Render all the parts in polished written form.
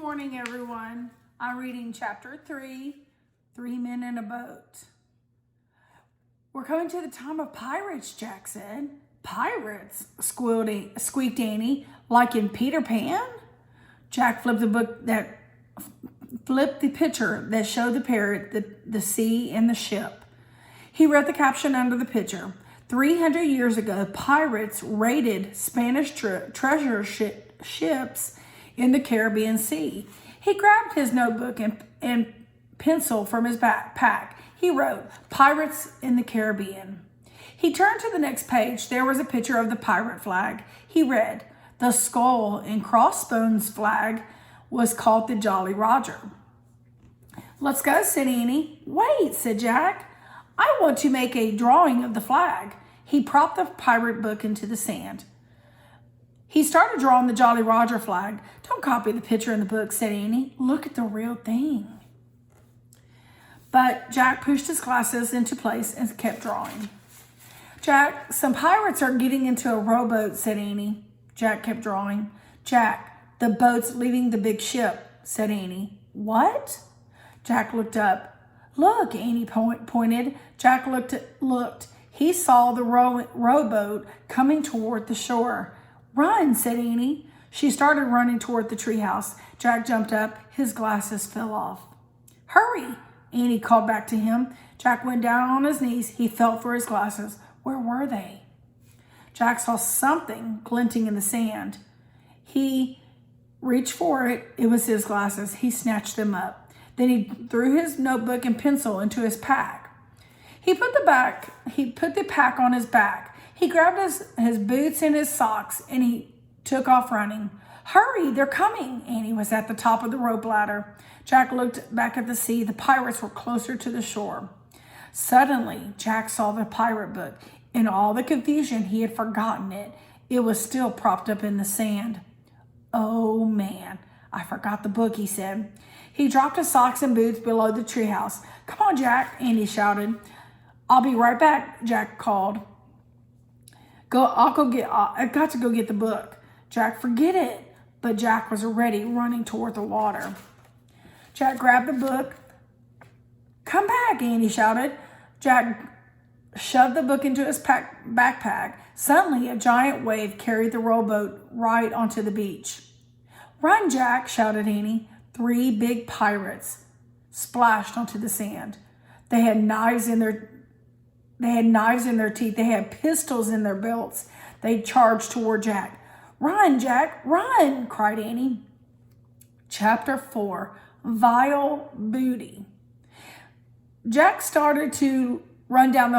morning, everyone. I'm reading chapter 3, 3 Men in a Boat. We're coming to the time of pirates, Jack said. Pirates, squeaked Annie, like in Peter Pan? Jack flipped the picture that showed the parrot, the sea, and the ship. He read the caption under the picture. 300 years ago, pirates raided Spanish treasure ships in the Caribbean Sea. He grabbed his notebook and pencil from his backpack. He wrote, "Pirates in the Caribbean." He turned to the next page. There was a picture of the pirate flag. He read, "The skull and crossbones flag was called the Jolly Roger." "Let's go," said Annie. "Wait," said Jack. "I want to make a drawing of the flag." He propped the pirate book into the sand. He started drawing the Jolly Roger flag. "Don't copy the picture in the book," said Annie. "Look at the real thing." But Jack pushed his glasses into place and kept drawing. "Jack, some pirates are getting into a rowboat," said Annie. Jack kept drawing. "Jack, the boat's leaving the big ship," said Annie. "What?" Jack looked up. "Look," Annie pointed. Jack looked. He saw the rowboat coming toward the shore. "Run," said Annie. She started running toward the treehouse. Jack jumped up. His glasses fell off. "Hurry," Annie called back to him. Jack went down on his knees. He felt for his glasses. Where were they? Jack saw something glinting in the sand. He reached for it. It was his glasses. He snatched them up. Then he threw his notebook and pencil into his pack. He put the pack on his back. He grabbed his boots and his socks, and he took off running. "Hurry, they're coming!" Annie was at the top of the rope ladder. Jack looked back at the sea. The pirates were closer to the shore. Suddenly, Jack saw the pirate book. In all the confusion, he had forgotten it. It was still propped up in the sand. "Oh, man, I forgot the book," he said. He dropped his socks and boots below the treehouse. "Come on, Jack," Annie shouted. "I'll be right back," Jack called. I've got to go get the book." Jack, "Forget it." But Jack was already running toward the water. Jack grabbed the book. "Come back," Annie shouted. Jack shoved the book into his backpack. Suddenly, a giant wave carried the rowboat right onto the beach. "Run, Jack," shouted Annie. 3 big pirates splashed onto the sand. They had knives in their teeth. They had pistols in their belts. They charged toward Jack. "Run, Jack, run!" cried Annie. Chapter 4, Vile Booty. Jack started to run down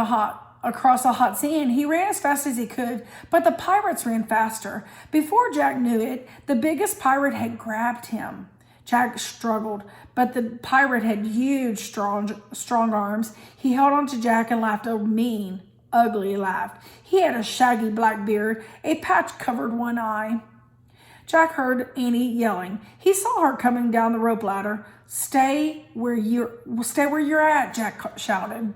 across the hot sand. He ran as fast as he could, but the pirates ran faster. Before Jack knew it, the biggest pirate had grabbed him. Jack struggled, but the pirate had huge, strong arms. He held on to Jack and laughed a mean, ugly laugh. He had a shaggy black beard. A patch covered one eye. Jack heard Annie yelling. He saw her coming down the rope ladder. Stay where you're at," Jack shouted.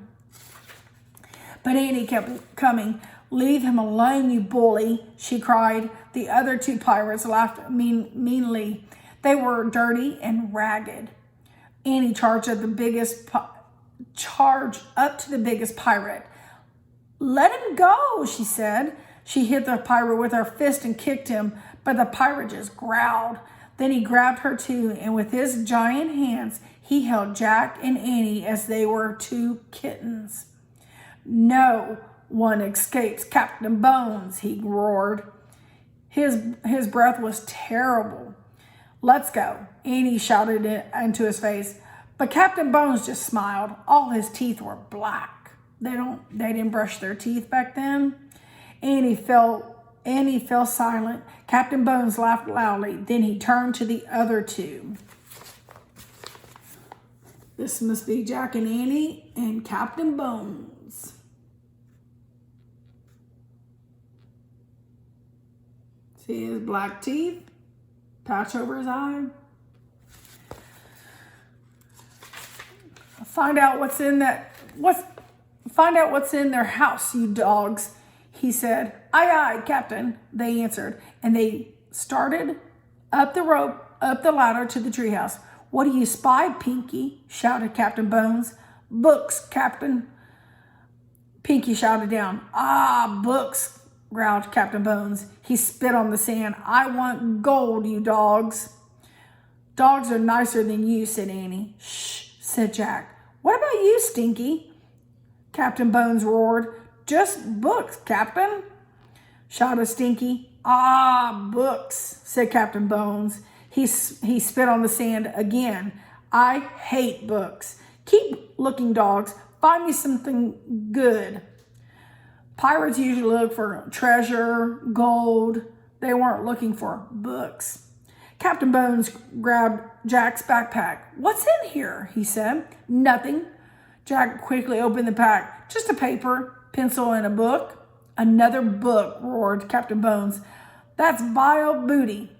But Annie kept coming. "Leave him alone, you bully," she cried. The other 2 pirates laughed meanly. They were dirty and ragged. Annie charged up to the biggest pirate. "Let him go," she said. She hit the pirate with her fist and kicked him, but the pirate just growled. Then he grabbed her too, and with his giant hands, he held Jack and Annie as they were 2 kittens. "No one escapes Captain Bones," he roared. His breath was terrible. "Let's go," Annie shouted into his face. But Captain Bones just smiled. All his teeth were black. They didn't brush their teeth back then. Annie fell silent. Captain Bones laughed loudly. Then he turned to the other 2. This must be Jack and Annie and Captain Bones. See his black teeth? Patch over his eye. Find out what's in their house, you dogs," he said. "Aye, aye, Captain," they answered, and they started up the rope up the ladder to the treehouse. What do you spy, Pinky? Shouted Captain Bones. Books, Captain. Pinky shouted down. Ah, books, growled Captain Bones. He spit on the sand. I want gold, you dogs. Dogs are nicer than you, said Annie. Shh, said Jack. What about you, Stinky? Captain Bones roared. Just books, Captain, shouted Stinky. Ah, books, said Captain Bones. He spit on the sand again. I hate books. Keep looking, dogs. Find me something good. Pirates usually look for treasure, gold. They weren't looking for books. Captain Bones grabbed Jack's backpack. What's in here? He said. Nothing. Jack quickly opened the pack. Just a paper, pencil, and a book. Another book, roared Captain Bones. That's vile booty.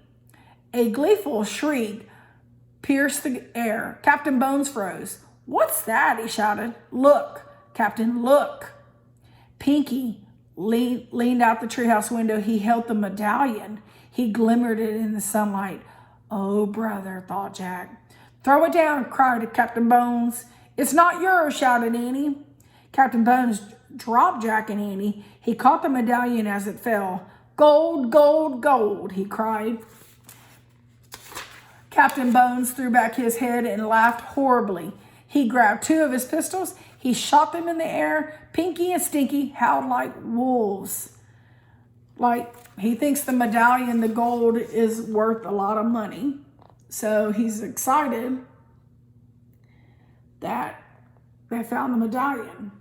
A gleeful shriek pierced the air. Captain Bones froze. What's that? He shouted. Look, Captain, look. Pinky leaned out the treehouse window. He held the medallion. He glimmered it in the sunlight. Oh, brother, thought Jack. Throw it down, cried Captain Bones. It's not yours, shouted Annie. Captain Bones dropped Jack and Annie. He caught the medallion as it fell. Gold, gold, gold, he cried. Captain Bones threw back his head and laughed horribly. He grabbed two of his pistols. He shot them in the air. Pinky and Stinky howled like wolves. Like, he thinks the medallion, the gold, is worth a lot of money. So he's excited that they found the medallion.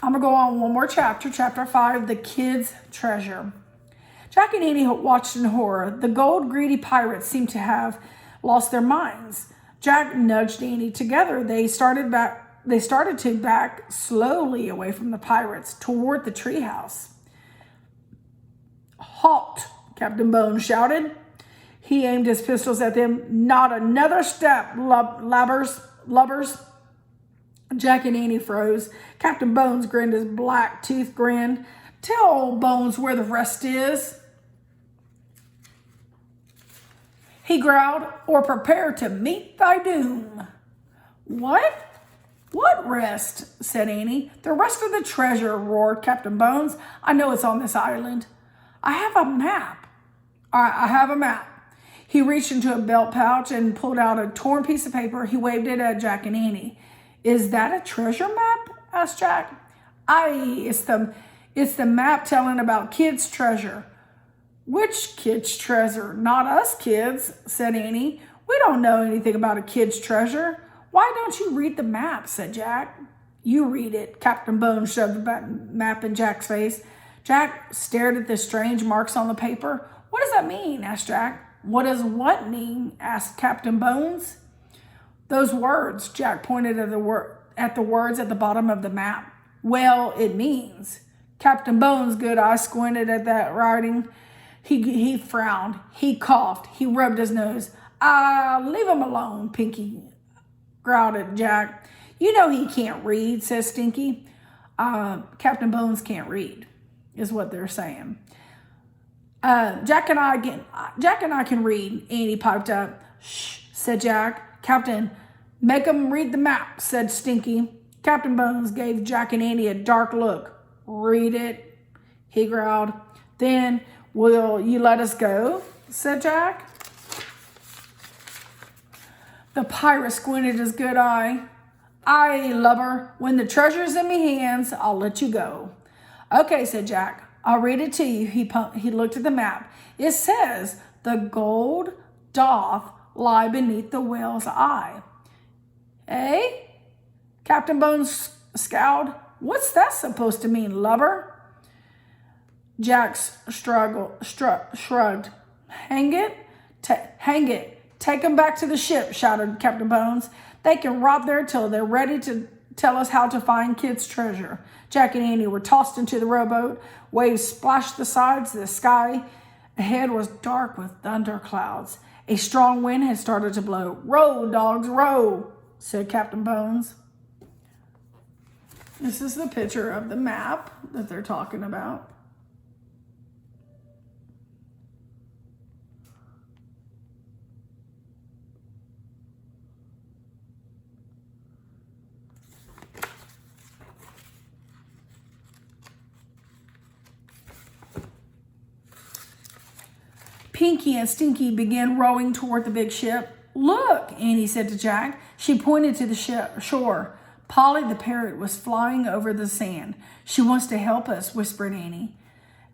I'm going to go on one more chapter, chapter 5, The Kid's Treasure. Jack and Annie watched in horror. The gold-greedy pirates seemed to have lost their minds. Jack nudged Annie together. They started to back slowly away from the pirates toward the treehouse. Halt, Captain Bones shouted. He aimed his pistols at them. Not another step, lubbers. Jack and Annie froze. Captain Bones grinned his black teeth grinned. Tell old Bones where the rest is. He growled, or prepare to meet thy doom. What? What rest? Said Annie. The rest of the treasure, roared Captain Bones. I know it's on this island. I have a map. I have a map. He reached into a belt pouch and pulled out a torn piece of paper. He waved it at Jack and Annie. Is that a treasure map? Asked Jack. Aye, it's the map telling about kids' treasure. Which kid's treasure? Not us kids, said Annie. We don't know anything about a kid's treasure. Why don't you read the map? Said Jack. You read it. Captain Bones shoved the map in Jack's face. Jack stared at the strange marks on the paper. What does that mean? Asked Jack. What does what mean? Asked Captain Bones. Those words. Jack pointed at the words at the bottom of the map. Well, it means. Captain Bones' good eye squinted at that writing. He frowned. He coughed. He rubbed his nose. Leave him alone, Pinky growled at Jack. You know he can't read, says Stinky. Captain Bones can't read, is what they're saying. Jack and I can read, Annie piped up. Shh, said Jack. Captain, make 'em read the map, said Stinky. Captain Bones gave Jack and Annie a dark look. Read it, he growled. Then, will you let us go, said Jack. The pirate squinted his good eye. Aye, lubber, when the treasure's in me hands, I'll let you go. Okay, said Jack. I'll read it to you. He looked at the map. It says, the gold doth lie beneath the whale's eye. Eh? Captain Bones scowled. What's that supposed to mean, lubber? Jack shrugged. Hang it. Take 'em back to the ship, shouted Captain Bones. They can rot there till they're ready to tell us how to find kids' treasure. Jack and Annie were tossed into the rowboat. Waves splashed the sides. The sky ahead was dark with thunder clouds. A strong wind had started to blow. Row, dogs, row, said Captain Bones. This is the picture of the map that they're talking about. Pinky and Stinky began rowing toward the big ship. Look, Annie said to Jack. She pointed to the shore. Polly the parrot was flying over the sand. She wants to help us, whispered Annie.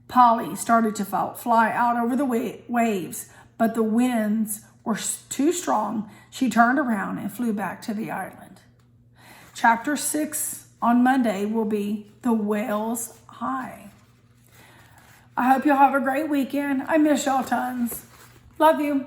Polly started to fly out over the waves, but the winds were too strong. She turned around and flew back to the island. Chapter 6 on Monday will be The Whale's Eye. I hope you'll have a great weekend. I miss y'all tons. Love you.